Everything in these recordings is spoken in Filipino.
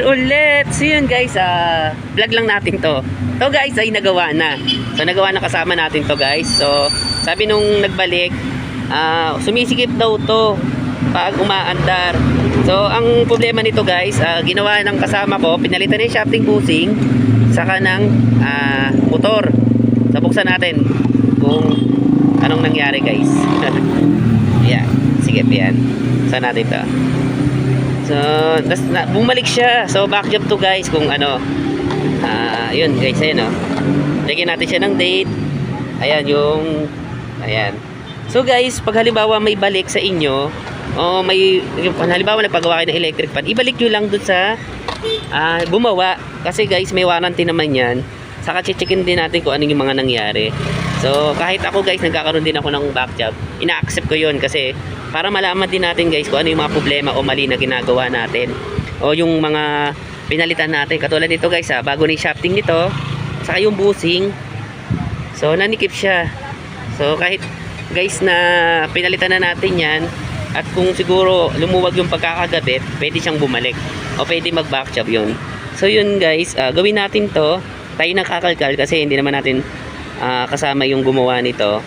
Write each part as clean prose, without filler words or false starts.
here ulit. So yun guys, vlog lang natin to. To guys ay nagawa na. So nagawa na kasama natin to guys. So sabi nung nagbalik, sumisikip daw to pag umaandar. So ang problema nito guys, ginawa ng kasama ko, pinalitan na yung shafting bushing saka ng motor. So buksan natin kung anong nangyari guys. Yeah, sige yan. Saan natin to? So, bumalik siya. So, back job to guys kung ano. Yun guys, ayan o. Lagyan natin siya ng date. Ayan, ayan. So guys, pag halimbawa may balik sa inyo, o halimbawa nagpagawa kayo ng electric fan, ibalik nyo lang dun sa gumawa. Kasi guys, may warranty naman yan. Saka checkin din natin kung ano yung mga nangyari. So, kahit ako guys, nagkakaroon din ako ng back job, ina-accept ko yun kasi para malaman din natin guys kung ano yung mga problema o mali na ginagawa natin o yung mga pinalitan natin. Katulad nito guys, bago na yung shafting nito saka yung bushing, so nanikip siya. So kahit guys na pinalitan na natin yan, at kung siguro lumuwag yung pagkakagabit, pwede siyang bumalik o pwede mag back job yun. So yun guys, gawin natin to. Tayo nakakalkal kasi hindi naman natin kasama yung gumawa nito.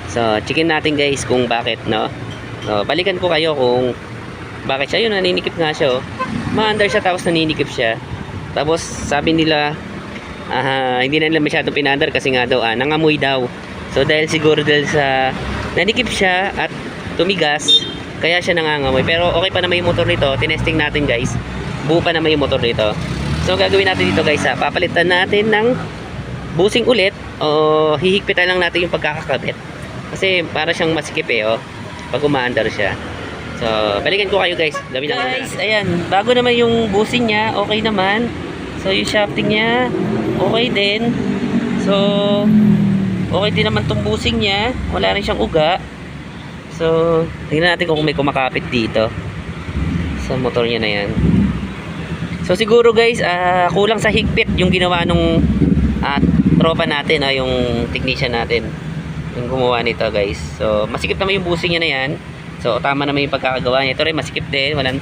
So checkin natin guys kung bakit, no. So, balikan ko kayo kung bakit siya. Yun, naninikip nga siya, oh. Ma-under siya tapos naninikip siya. Tapos sabi nila hindi na nila masyadong pinandar kasi nga daw nangamoy daw. So dahil siguro sa nanikip siya at tumigas, kaya siya nangangamoy. Pero okay pa naman yung motor nito. Tinesting natin guys, buo pa naman yung motor nito. So gagawin natin dito guys, papalitan natin ng bushing ulit o hihigpitan lang natin yung pagkakakabit kasi para siyang masikip oh pag umaandar siya. So, balikan ko kayo guys. Gawin na guys, ayan. Bago naman yung bushing niya, okay naman. So, yung shafting niya, okay din. So, okay din naman tong bushing niya. Wala rin siyang uga. So, tingnan natin kung may kumakapit dito sa motor niya na yan. So, siguro guys, kulang sa higpit yung ginawa nung tropa natin, yung technician natin. Yung gumawa nito guys. So masikip naman yung bushing niya na yan. So tama naman yung pagkakagawa niya. Ito rin masikip din, walang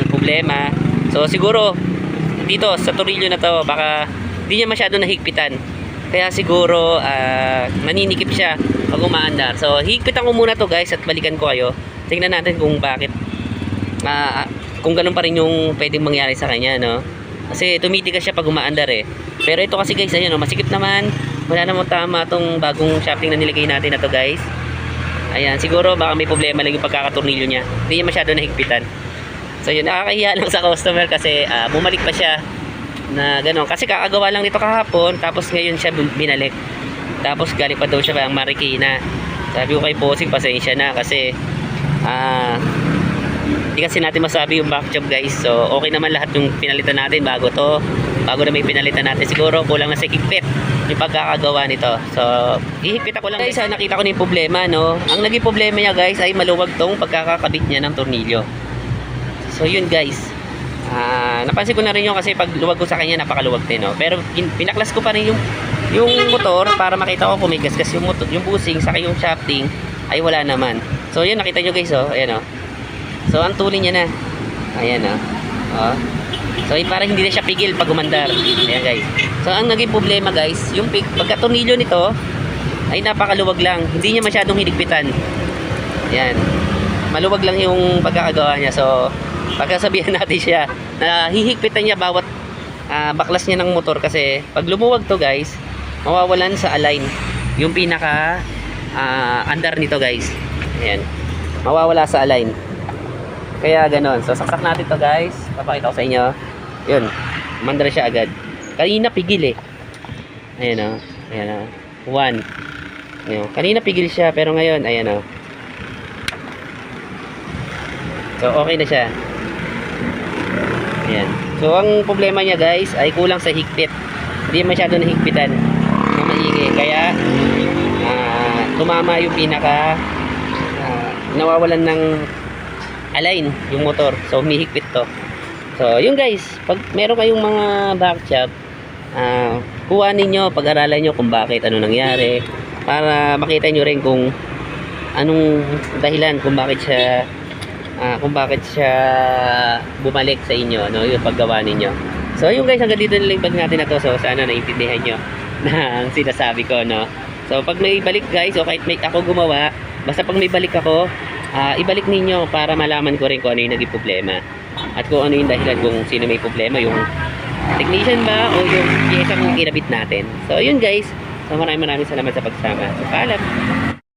problema. So siguro dito sa tornilyo na to, baka hindi niya masyado nahigpitan. Kaya siguro naninikip siya pag umaandar. So higpitan ko muna to guys at balikan ko kayo. Tingnan natin kung bakit kung ganun pa rin yung pwedeng mangyari sa kanya, no. Kasi tumitigas siya pag umaandar Pero ito kasi guys, ayun, masikip naman. Wala namang tama tong bagong shafting na nilagay natin na to guys. Ayan, siguro baka may problema lang yung pagkakatornilyo niya. Hindi niya masyado nahigpitan. So yun, nakakahiya lang sa customer kasi bumalik pa siya na gano'n. Kasi kakagawa lang nito kahapon, tapos ngayon siya binalik. Tapos galing pa daw siya ang Marikina. Sabi ko kay Bossing, pasensya na kasi hindi kasi natin masabi yung back job guys. So okay naman lahat yung pinalitan natin bago na may pinalitan natin. Siguro kulang na sa higpit yung pagkakagawa nito. So hihigpit ako lang guys. Nakita ko na yung problema, no. Ang naging problema niya guys ay maluwag tong pagkakakabit niya ng tornilyo. So yun guys, napansin ko na rin yung kasi pag luwag ko sa kanya napakaluwag din, no. Pero pinaklas ko pa rin yung motor para makita ko kung may gasgas yung motor, yung bushing saka yung shafting ay wala naman. So yun, nakita nyo guys, ayan So ang tuloy niya na. Ayan So parang hindi na siya pigil pag umandar. Ayan guys. So ang naging problema guys, yung pagkatornilyo nito ay napakaluwag lang. Hindi niya masyadong hinigpitan. Ayan. Maluwag lang yung pagkakagawa niya. So pagkasabihan natin siya na hihigpitan niya bawat baklas niya ng motor kasi pag lumuwag to guys, mawawalan sa align yung pinaka andar nito guys. Ayan. Mawawala sa align. Kaya ganon. So saksak natin to guys. Papakita ko sa inyo. Yun. Mandar siya agad. Kanina pigil Ayan Ayan 1. Ayan. Kanina pigil siya pero ngayon ayan So okay na siya. Ayan. So ang problema niya guys ay kulang sa higpit. Hindi masyado nahigpitan. Maigi. Kaya tumama yung pinaka nawawalan ng align yung motor. So humihigpit to. So yun guys, pag meron kayong mga back job, kuha ninyo, pag-aralan nyo kung bakit, ano nangyari, para makita nyo rin kung anong dahilan kung bakit siya kung bakit siya bumalik sa inyo, no, yung paggawa ninyo. So ayun guys, hanggang dito na lang yung vlog natin na to. So sana naintindihan nyo na ang sinasabi ko, no. So pag may balik guys, o kahit may ako gumawa, basta pag may balik ako, ibalik ninyo para malaman ko rin kung ano yung naging problema. At kung ano yung dahilan kung sino may problema, yung technician ba o yung pyesa kung kinabit natin. So yun guys, so maraming salamat sa pagsama. So paalam.